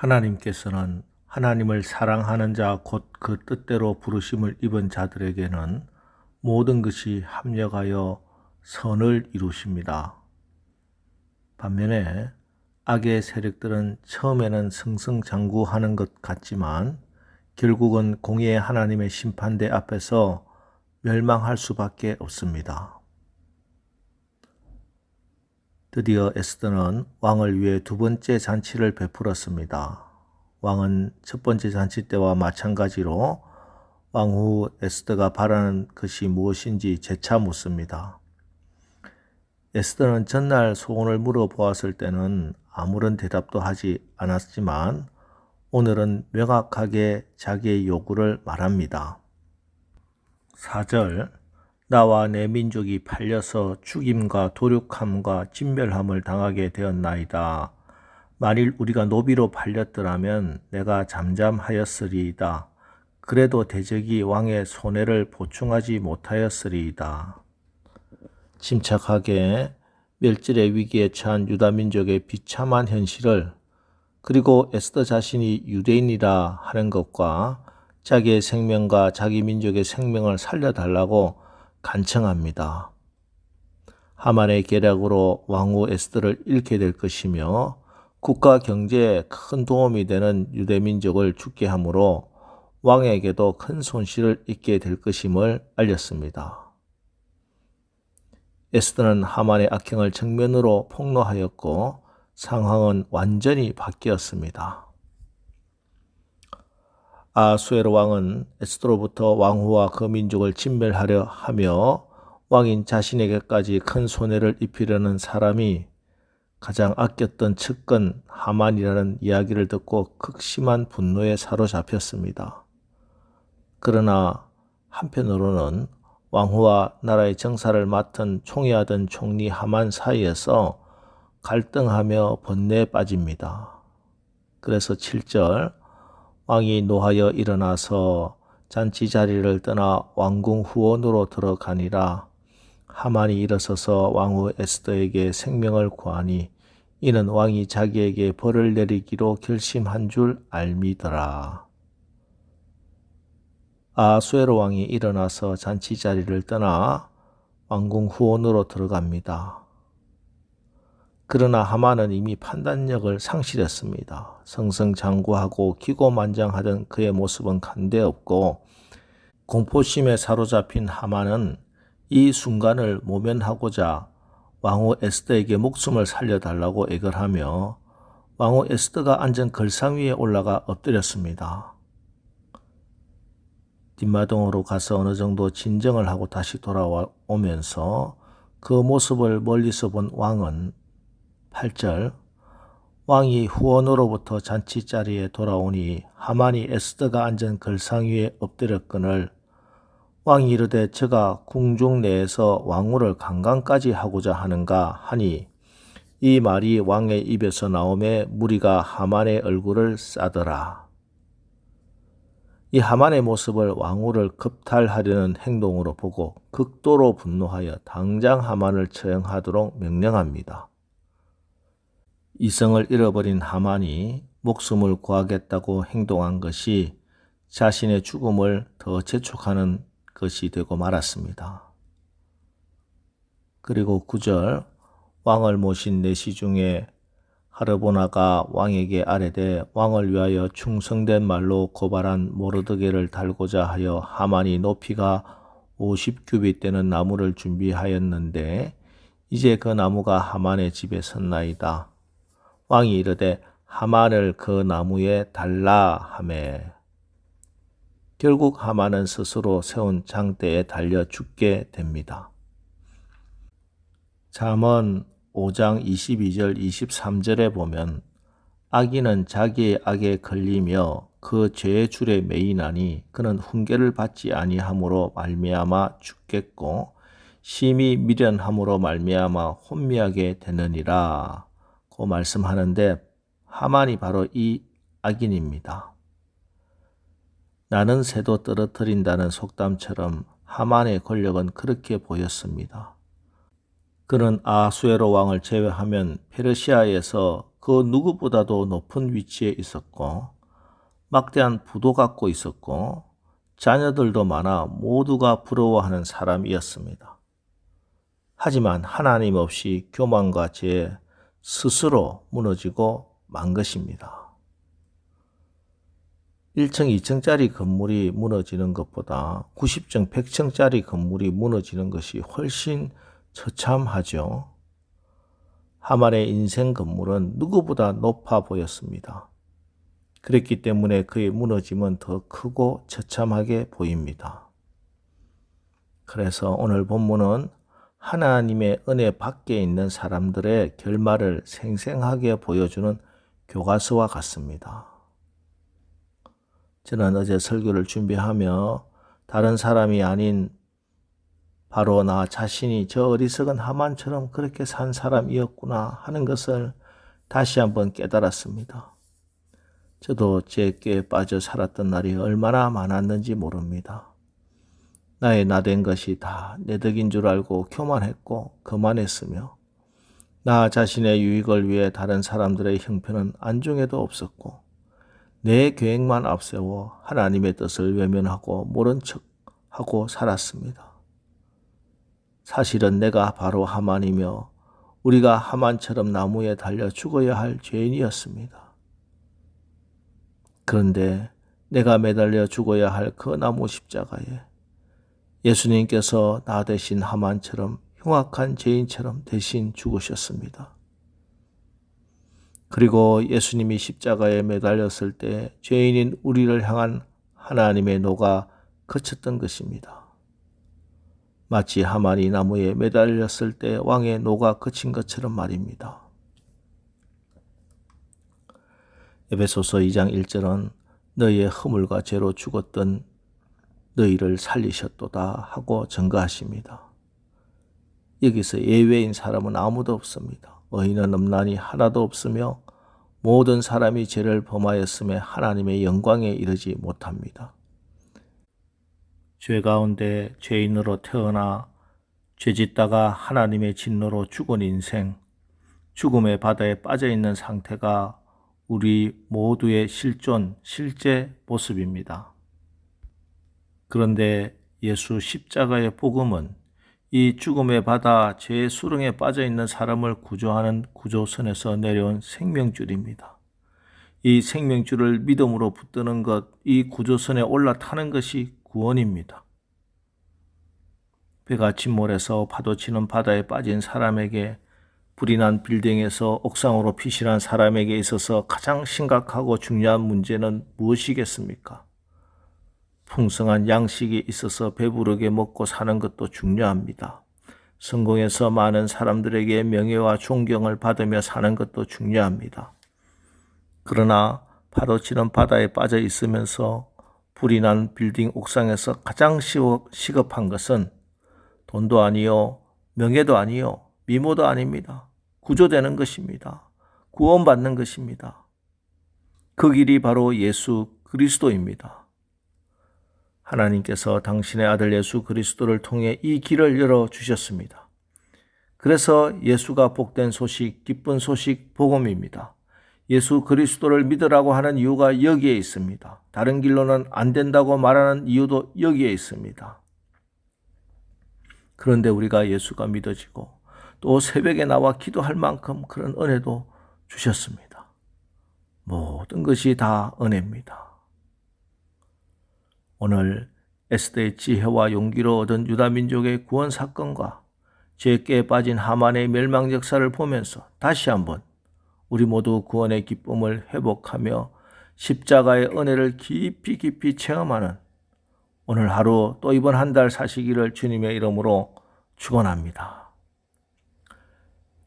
하나님께서는 하나님을 사랑하는 자 곧 그 뜻대로 부르심을 입은 자들에게는 모든 것이 합력하여 선을 이루십니다. 반면에 악의 세력들은 처음에는 승승장구하는 것 같지만 결국은 공의의 하나님의 심판대 앞에서 멸망할 수밖에 없습니다. 드디어 에스더는 왕을 위해 두 번째 잔치를 베풀었습니다. 왕은 첫 번째 잔치 때와 마찬가지로 왕후 에스더가 바라는 것이 무엇인지 재차 묻습니다. 에스더는 전날 소원을 물어보았을 때는 아무런 대답도 하지 않았지만 오늘은 명확하게 자기의 요구를 말합니다. 4절 나와 내 민족이 팔려서 죽임과 도륙함과 진멸함을 당하게 되었나이다. 만일 우리가 노비로 팔렸더라면 내가 잠잠하였으리이다. 그래도 대적이 왕의 손해를 보충하지 못하였으리이다. 침착하게 멸절의 위기에 처한 유다민족의 비참한 현실을 그리고 에스더 자신이 유대인이라 하는 것과 자기의 생명과 자기 민족의 생명을 살려달라고 간청합니다. 하만의 계략으로 왕후 에스더를 잃게 될 것이며 국가 경제에 큰 도움이 되는 유대민족을 죽게 하므로 왕에게도 큰 손실을 입게 될 것임을 알렸습니다. 에스더는 하만의 악행을 정면으로 폭로하였고 상황은 완전히 바뀌었습니다. 아수에로 왕은 에스더로부터 왕후와 그 민족을 진멸하려 하며 왕인 자신에게까지 큰 손해를 입히려는 사람이 가장 아꼈던 측근 하만이라는 이야기를 듣고 극심한 분노에 사로잡혔습니다. 그러나 한편으로는 왕후와 나라의 정사를 맡은 총애하던 총리 하만 사이에서 갈등하며 번뇌에 빠집니다. 그래서 7절 왕이 노하여 일어나서 잔치 자리를 떠나 왕궁 후원으로 들어가니라. 하만이 일어서서 왕후 에스더에게 생명을 구하니 이는 왕이 자기에게 벌을 내리기로 결심한 줄 알미더라. 아수에로 왕이 일어나서 잔치 자리를 떠나 왕궁 후원으로 들어갑니다. 그러나 하만은 이미 판단력을 상실했습니다. 승승장구하고 기고만장하던 그의 모습은 간데없고 공포심에 사로잡힌 하만은 이 순간을 모면하고자 왕후 에스더에게 목숨을 살려달라고 애걸하며 왕후 에스더가 앉은 걸상 위에 올라가 엎드렸습니다. 뒷마당으로 가서 어느 정도 진정을 하고 다시 돌아오면서 그 모습을 멀리서 본 왕은 8절 왕이 후원으로부터 잔치자리에 돌아오니 하만이 에스더가 앉은 걸상 위에 엎드렸거늘 왕이 이르되 저가 궁중 내에서 왕후를 강간까지 하고자 하는가 하니 이 말이 왕의 입에서 나오매 무리가 하만의 얼굴을 싸더라. 이 하만의 모습을 왕후를 겁탈하려는 행동으로 보고 극도로 분노하여 당장 하만을 처형하도록 명령합니다. 이성을 잃어버린 하만이 목숨을 구하겠다고 행동한 것이 자신의 죽음을 더 재촉하는 것이 되고 말았습니다. 그리고 9절 왕을 모신 내시 중에 하르보나가 왕에게 아뢰되 왕을 위하여 충성된 말로 고발한 모르드게를 달고자 하여 하만이 높이가 50규빗 되는 나무를 준비하였는데 이제 그 나무가 하만의 집에 섰나이다. 왕이 이르되 하만을 그 나무에 달라 하매 결국 하만은 스스로 세운 장대에 달려 죽게 됩니다. 잠언 5장 22절 23절에 보면 악인은 자기의 악에 걸리며 그 죄의 줄에 매이나니 그는 훈계를 받지 아니함으로 말미암아 죽겠고 심히 미련함으로 말미암아 혼미하게 되느니라 고 말씀하는데 하만이 바로 이 악인입니다. 나는 새도 떨어뜨린다는 속담처럼 하만의 권력은 그렇게 보였습니다. 그는 아수에로 왕을 제외하면 페르시아에서 그 누구보다도 높은 위치에 있었고 막대한 부도 갖고 있었고 자녀들도 많아 모두가 부러워하는 사람이었습니다. 하지만 하나님 없이 교만과 죄 스스로 무너지고 만 것입니다. 1층, 2층짜리 건물이 무너지는 것보다 90층, 100층짜리 건물이 무너지는 것이 훨씬 처참하죠. 하만의 인생 건물은 누구보다 높아 보였습니다. 그랬기 때문에 그의 무너짐은 더 크고 처참하게 보입니다. 그래서 오늘 본문은 하나님의 은혜 밖에 있는 사람들의 결말을 생생하게 보여주는 교과서와 같습니다. 저는 어제 설교를 준비하며 다른 사람이 아닌 바로 나 자신이 저 어리석은 하만처럼 그렇게 산 사람이었구나 하는 것을 다시 한번 깨달았습니다. 저도 제 꾀에 빠져 살았던 날이 얼마나 많았는지 모릅니다. 나의 나된 것이 다 내 덕인 줄 알고 교만했고 거만했으며 나 자신의 유익을 위해 다른 사람들의 형편은 안중에도 없었고 내 계획만 앞세워 하나님의 뜻을 외면하고 모른 척하고 살았습니다. 사실은 내가 바로 하만이며 우리가 하만처럼 나무에 달려 죽어야 할 죄인이었습니다. 그런데 내가 매달려 죽어야 할 그 나무 십자가에 예수님께서 나 대신 하만처럼 흉악한 죄인처럼 대신 죽으셨습니다. 그리고 예수님이 십자가에 매달렸을 때 죄인인 우리를 향한 하나님의 노가 그쳤던 것입니다. 마치 하만이 나무에 매달렸을 때 왕의 노가 그친 것처럼 말입니다. 에베소서 2장 1절은 너희의 허물과 죄로 죽었던 너희를 살리셨도다 하고 증거하십니다. 여기서 예외인 사람은 아무도 없습니다. 의인은 없나니 하나도 없으며 모든 사람이 죄를 범하였음에 하나님의 영광에 이르지 못합니다. 죄 가운데 죄인으로 태어나 죄짓다가 하나님의 진노로 죽은 인생, 죽음의 바다에 빠져있는 상태가 우리 모두의 실제 모습입니다. 그런데 예수 십자가의 복음은 이 죽음의 바다 죄의 수렁에 빠져있는 사람을 구조하는 구조선에서 내려온 생명줄입니다. 이 생명줄을 믿음으로 붙드는 것, 이 구조선에 올라타는 것이 구원입니다. 배가 침몰해서 파도 치는 바다에 빠진 사람에게, 불이 난 빌딩에서 옥상으로 피신한 사람에게 있어서 가장 심각하고 중요한 문제는 무엇이겠습니까? 풍성한 양식이 있어서 배부르게 먹고 사는 것도 중요합니다. 성공해서 많은 사람들에게 명예와 존경을 받으며 사는 것도 중요합니다. 그러나 파도 치는 바다에 빠져 있으면서 불이 난 빌딩 옥상에서 가장 시급한 것은 돈도 아니요, 명예도 아니요, 미모도 아닙니다. 구조되는 것입니다. 구원받는 것입니다. 그 길이 바로 예수 그리스도입니다. 하나님께서 당신의 아들 예수 그리스도를 통해 이 길을 열어주셨습니다. 그래서 예수가 복된 소식, 기쁜 소식, 복음입니다. 예수 그리스도를 믿으라고 하는 이유가 여기에 있습니다. 다른 길로는 안 된다고 말하는 이유도 여기에 있습니다. 그런데 우리가 예수가 믿어지고 또 새벽에 나와 기도할 만큼 그런 은혜도 주셨습니다. 모든 것이 다 은혜입니다. 오늘 에스더의 지혜와 용기로 얻은 유다 민족의 구원 사건과 죄에 빠진 하만의 멸망 역사를 보면서 다시 한번 우리 모두 구원의 기쁨을 회복하며 십자가의 은혜를 깊이 체험하는 오늘 하루 또 이번 한 달 사시기를 주님의 이름으로 축원합니다.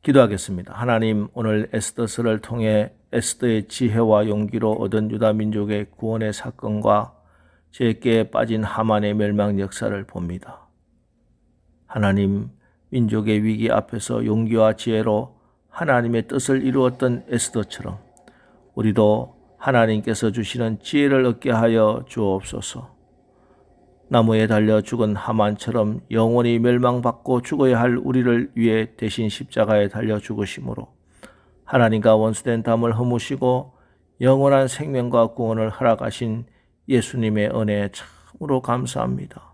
기도하겠습니다. 하나님, 오늘 에스더서를 통해 에스더의 지혜와 용기로 얻은 유다 민족의 구원의 사건과 죄에 빠진 하만의 멸망 역사를 봅니다. 하나님, 민족의 위기 앞에서 용기와 지혜로 하나님의 뜻을 이루었던 에스더처럼 우리도 하나님께서 주시는 지혜를 얻게 하여 주옵소서. 나무에 달려 죽은 하만처럼 영원히 멸망받고 죽어야 할 우리를 위해 대신 십자가에 달려 죽으심으로 하나님과 원수된 담을 허무시고 영원한 생명과 구원을 허락하신 예수님의 은혜에 참으로 감사합니다.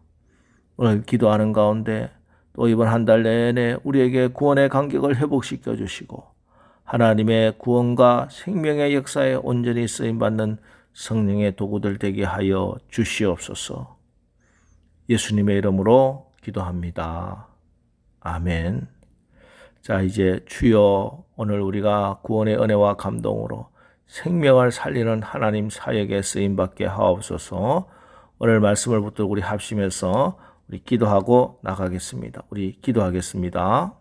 오늘 기도하는 가운데 또 이번 한 달 내내 우리에게 구원의 간격을 회복시켜 주시고 하나님의 구원과 생명의 역사에 온전히 쓰임받는 성령의 도구들 되게 하여 주시옵소서. 예수님의 이름으로 기도합니다. 아멘. 자, 이제 주여, 오늘 우리가 구원의 은혜와 감동으로 생명을 살리는 하나님 사역에 쓰임받게 하옵소서. 오늘 말씀을 붙들고 우리 합심해서 우리 기도하고 나가겠습니다. 우리 기도하겠습니다.